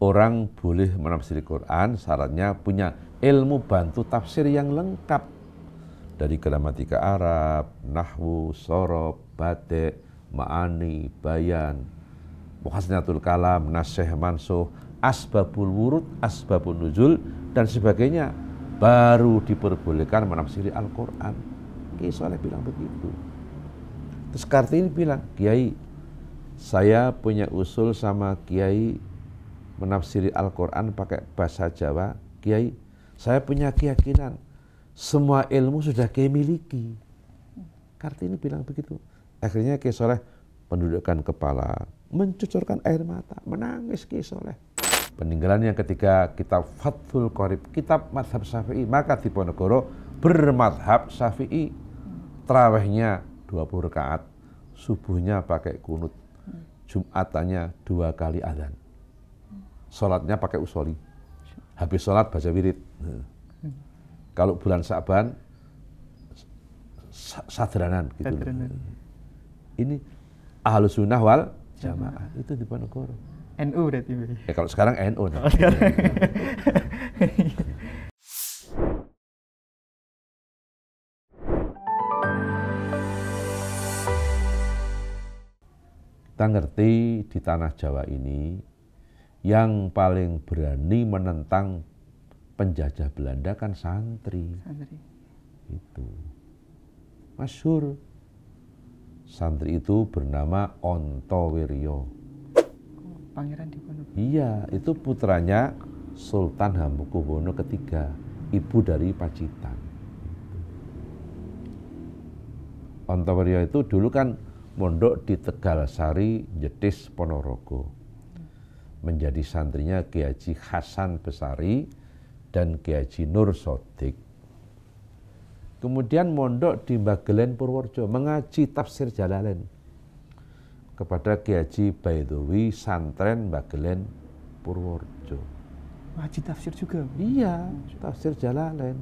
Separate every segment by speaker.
Speaker 1: orang boleh menafsiri Quran, syaratnya punya ilmu bantu tafsir yang lengkap dari gramatika Arab, nahwu, sorob, batik, ma'ani, bayan, muhasinatul kalam, nasyih, mansuh, asbabul wurud, asbabun nuzul, dan sebagainya. Baru diperbolehkan menafsiri Al-Quran. Kiai Soleh bilang begitu. Terus Kartini bilang, Kiai, saya punya usul sama Kiai menafsiri Al-Quran pakai bahasa Jawa. Kiai, saya punya keyakinan semua ilmu sudah Kiai miliki. Kartini bilang begitu. Akhirnya Kiai Soleh menundukkan kepala, mencucurkan air mata, menangis Kiai Soleh. Peninggalannya ketika kitab Fathul Qorib, kitab madhab Syafi'i, maka Diponegoro bermadhab Syafi'i. Tarawihnya 20 rakaat, subuhnya pakai kunut, Jumatannya 2 kali adzan. Sholatnya pakai usoli. Habis sholat baca wirid. Kalau bulan Sa'ban sadranan gitu. Ini Ahlus Sunnah wal Jamaah. Itu Diponegoro.
Speaker 2: NU berarti.
Speaker 1: Kalau sekarang NU. Kita ngerti di tanah Jawa ini yang paling berani menentang penjajah Belanda kan santri. Itu masyhur. Santri itu bernama Ontowiryo.
Speaker 2: Pangeran Diponegoro.
Speaker 1: Iya, itu putranya Sultan Hamengkubuwono III, ibu dari Pacitan. Ontowiryo itu dulu kan mondok di Tegalsari, Jetis, Ponorogo. Menjadi santrinya Kiai Haji Hasan Besari dan Kiai Haji Nur Sodik. Kemudian mondok di Bagelen Purworejo, mengaji tafsir Jalalain kepada Kiai Haji Baidowi, santren Bagelen Purworejo.
Speaker 2: Ngaji tafsir juga?
Speaker 1: Iya, tafsir Jalalain.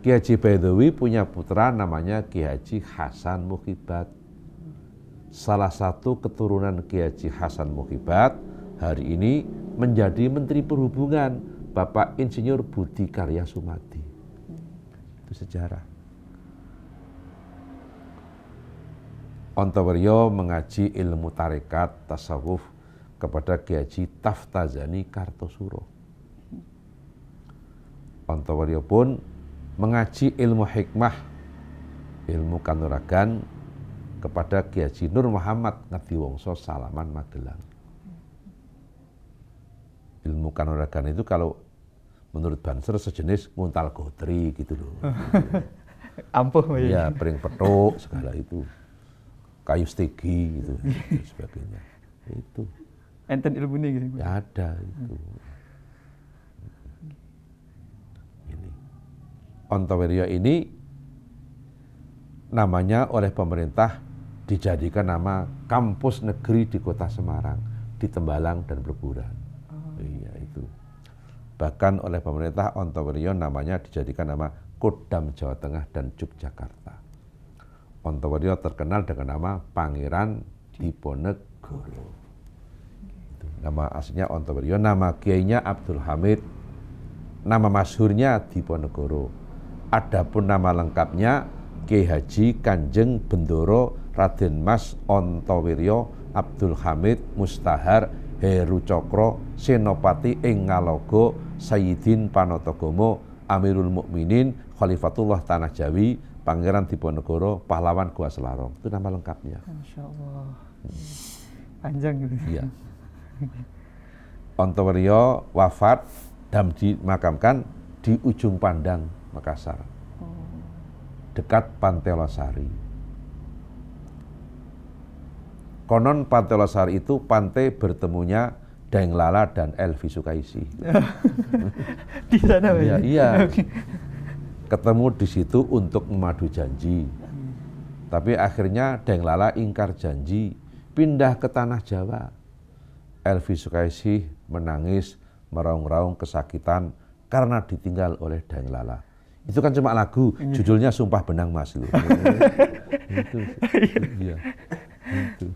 Speaker 1: Kiai Haji Baidowi punya putra namanya Kiai Haji Hasan Muhibat. Salah satu keturunan Kiai Haji Hasan Muhibat hari ini menjadi Menteri Perhubungan, Bapak Insinyur Budi Karya Sumadi. Itu sejarah. Ontowiryo mengaji ilmu tarekat, tasawuf kepada Kiai Haji Taftazani Kartosuro. Ontowiryo pun mengaji ilmu hikmah, ilmu kanuragan kepada Kiai Haji Nur Muhammad Ngadiwongso Salaman Magelang. Ilmu kanuragan itu kalau menurut Banser sejenis nguntal gotri gitu loh.
Speaker 2: Ampuh
Speaker 1: ya. Iya, pering petuk segala itu. Kayu stegi gitu dan sebagainya. Itu.
Speaker 2: Enten ilmu ini gitu.
Speaker 1: Ya ada itu. Ini. Ontowiryo ini namanya oleh pemerintah dijadikan nama kampus negeri di Kota Semarang, di Tembalang dan Bleburan. Iya itu. Bahkan oleh pemerintah Ontowiryo namanya dijadikan nama Kodam Jawa Tengah dan Yogyakarta. Ontowiryo terkenal dengan nama Pangeran Diponegoro. Itu. Nama aslinya Ontowiryo, nama kiainya Abdul Hamid, nama masyhurnya Diponegoro. Adapun nama lengkapnya Kiai Haji Kanjeng Bendoro Raden Mas Ontowiryo Abdul Hamid Mustahar Heru Cokro Senopati ing Ngalogo Sayyidin Panatagomo Amirul Mukminin Khalifatullah Tanah Jawi Pangeran Diponegoro, pahlawan Gua Selarong. Itu nama lengkapnya.
Speaker 2: Masya Allah. Panjang gitu.
Speaker 1: Iya. Ontowiryo wafat dan dimakamkan di Ujung Pandang, Makassar. Dekat Pantai Losari. Konon Pantai Losari itu pantai bertemunya Daeng Lala dan Elvi Sukaisi.
Speaker 2: Di sana
Speaker 1: Iya, iya. Ketemu di situ untuk memadu janji. Tapi akhirnya Daeng Lala ingkar janji, pindah ke tanah Jawa. Elvi Sukaisi menangis, meraung-raung kesakitan karena ditinggal oleh Daeng Lala. Itu kan cuma lagu, judulnya Sumpah Benang Mas. Itu. Iya. Itu.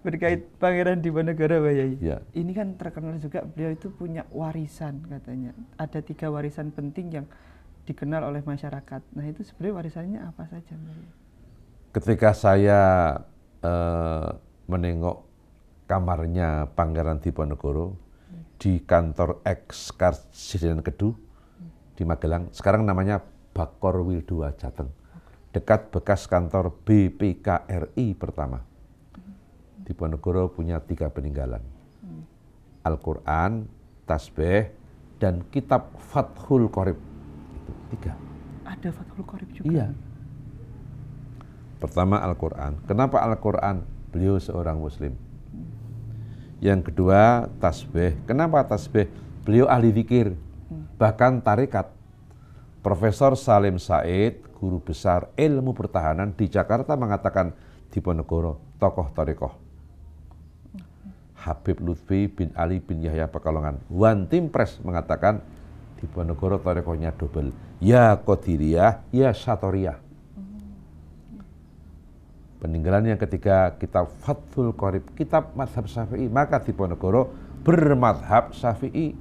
Speaker 2: berkait Pangeran Diponegoro Pak Yai.
Speaker 1: Ya.
Speaker 2: Ini kan terkenal juga beliau itu punya warisan katanya. Ada 3 warisan penting yang dikenal oleh masyarakat. Nah itu sebenarnya warisannya apa saja Pak Yai?
Speaker 1: Ketika saya menengok kamarnya Pangeran Diponegoro di kantor ex-Karsidenan Kedu di Magelang, sekarang namanya Bakor Wildua Jateng, dekat bekas kantor BPKRI pertama. Diponegoro punya 3 peninggalan, Al-Quran, tasbih, dan kitab Fathul Qorib. Itu 3.
Speaker 2: Ada Fathul Qorib juga?
Speaker 1: Iya. Pertama Al-Quran. Kenapa Al-Quran? Beliau seorang Muslim. Yang kedua tasbih. Kenapa tasbih? Beliau ahli fikir, bahkan tarekat. Profesor Salim Said, guru besar ilmu pertahanan di Jakarta, mengatakan Diponegoro tokoh tarekoh. Habib Lutfi bin Ali bin Yahya Pekalongan, One Team Press, mengatakan Diponegoro tarekohnya double, ya Qadiriyah, ya Syatoriyah. Peninggalan yang ketiga kitab Fathul Qorib, kitab mazhab Syafi'i, maka Diponegoro bermadhab Syafi'i.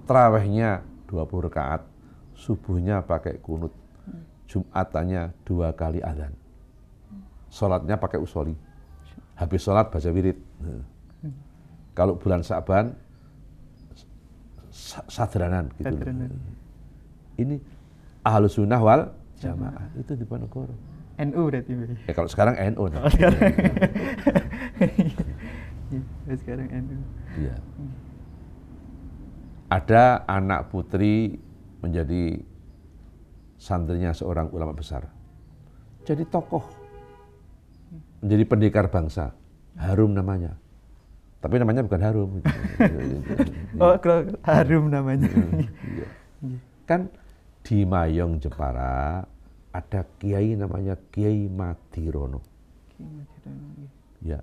Speaker 1: Tarawihnya 20 rakaat, subuhnya pakai kunut, Jumatannya 2 kali adzan, sholatnya pakai usoli, habis sholat baca wirid. Kalau bulan Sa'ban sadranan gitu. Ini Ahlus Sunnah wal Jamaah, itu Diponegoro.
Speaker 2: NU berarti Pak Yai?
Speaker 1: Kalau sekarang NU.
Speaker 2: Oh, sekarang. Sekarang NU.
Speaker 1: Iya. Ada anak putri menjadi santrinya seorang ulama besar, jadi tokoh, menjadi pendekar bangsa, Harum namanya. Tapi namanya bukan Harum.
Speaker 2: Oh, kalau Harum namanya.
Speaker 1: Iya. Kan di Mayong Jepara ada kiai namanya Kiai Madirono. Ya.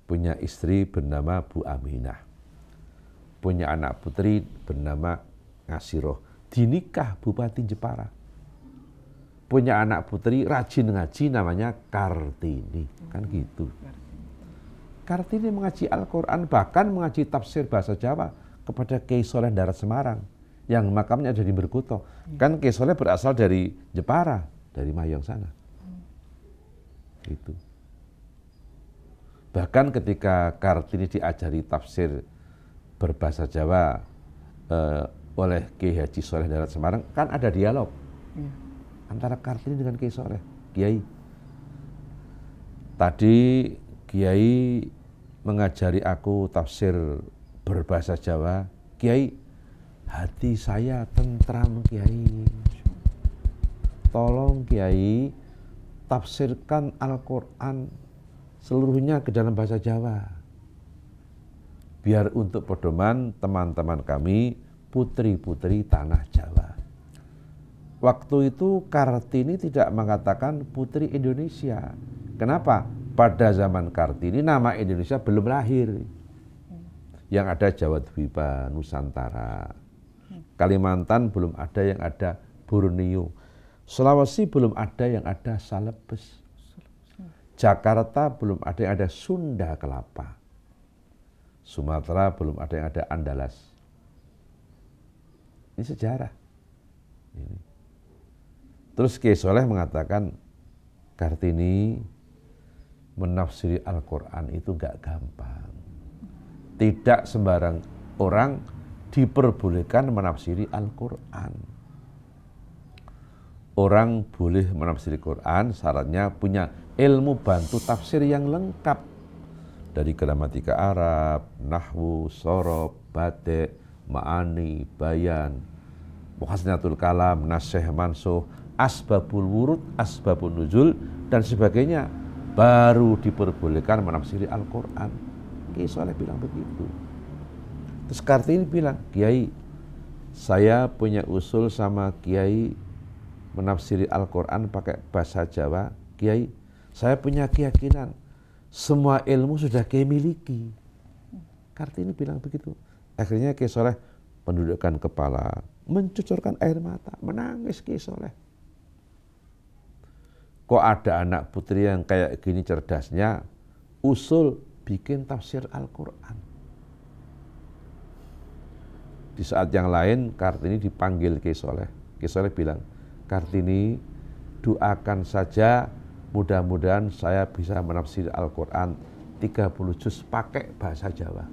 Speaker 1: Punya istri bernama Bu Aminah. Punya anak putri bernama Ngasiroh. Dinikah Bupati Jepara. Punya anak putri rajin ngaji namanya Kartini. Kan gitu. Kartini mengaji Al-Quran, bahkan mengaji tafsir bahasa Jawa kepada Kiai Soleh Darat Semarang, yang makamnya ada di Berkuto. Kan Kiai Soleh berasal dari Jepara, dari Mayong sana. Gitu. Bahkan ketika Kartini diajari tafsir berbahasa Jawa oleh Kiai Haji Soleh Darat Semarang, kan ada dialog antara Kartini dengan Kiai Soleh. Kiai, tadi Kiai mengajari aku tafsir berbahasa Jawa. Kiai, hati saya tentram Kiai. Tolong Kiai, tafsirkan Al-Quran seluruhnya ke dalam bahasa Jawa. Biar untuk pedoman teman-teman kami, putri-putri tanah Jawa. Waktu itu Kartini tidak mengatakan putri Indonesia. Kenapa? Pada zaman Kartini nama Indonesia belum lahir. Yang ada Jawa Dwipa, Nusantara. Kalimantan belum ada, yang ada Borneo. Sulawesi belum ada, yang ada Salebes. Jakarta belum ada, yang ada Sunda Kelapa. Sumatera belum ada, yang ada Andalas. Ini sejarah. Ini. Terus Kiai Soleh mengatakan, Kartini, menafsiri Al-Quran itu gak gampang. Tidak sembarang orang diperbolehkan menafsiri Al-Quran. Orang boleh menafsiri Quran, syaratnya punya ilmu bantu tafsir yang lengkap. Dari gramatika Arab, nahwu, sorob, batik, ma'ani, bayan, muhasnatul kalam, nasyih mansuh, asbabul wurud, asbabun nuzul, dan sebagainya. Baru diperbolehkan menafsiri Al-Quran. Kiai Soleh bilang begitu. Terus Kartini bilang, Kiai, saya punya usul sama Kiai menafsiri Al-Quran pakai bahasa Jawa. Kiai, saya punya keyakinan semua ilmu sudah Kiai miliki. Kartini bilang begitu. Akhirnya Kiai Soleh menundukkan kepala, mencucurkan air mata, menangis Kiai Soleh. Kok ada anak putri yang kayak gini cerdasnya, usul bikin tafsir Al-Quran. Di saat yang lain Kartini dipanggil Ki Soleh. Ki Soleh bilang, Kartini, doakan saja mudah-mudahan saya bisa menafsir Al-Quran 30 juz pakai bahasa Jawa.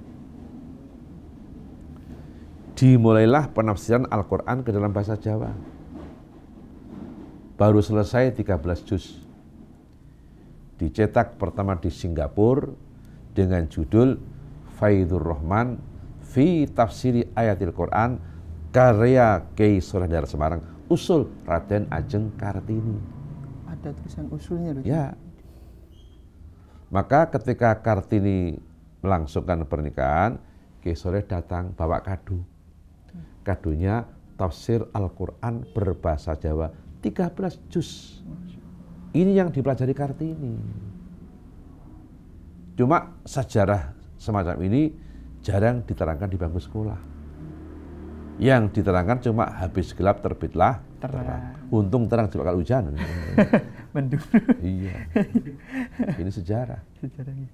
Speaker 1: Dimulailah penafsiran Al-Quran ke dalam bahasa Jawa. Baru selesai 13 juz. Dicetak pertama di Singapura dengan judul Faidur Rahman fi Tafsiri Ayatil Quran karya Ki Soleh Daerah Semarang, usul Raden Ajeng Kartini.
Speaker 2: Ada tulisan usulnya loh.
Speaker 1: Ya. Maka ketika Kartini melangsungkan pernikahan, Ki Soleh datang bawa kado. Kadonya tafsir Al-Quran berbahasa Jawa 13 juz. Ini yang dipelajari Kartini. Cuma sejarah semacam ini jarang diterangkan di bangku sekolah. Yang diterangkan cuma habis gelap terbitlah terang. Untung terang dibakal hujan.
Speaker 2: Mendung.
Speaker 1: Iya. Ini sejarah.
Speaker 2: Sejarahnya.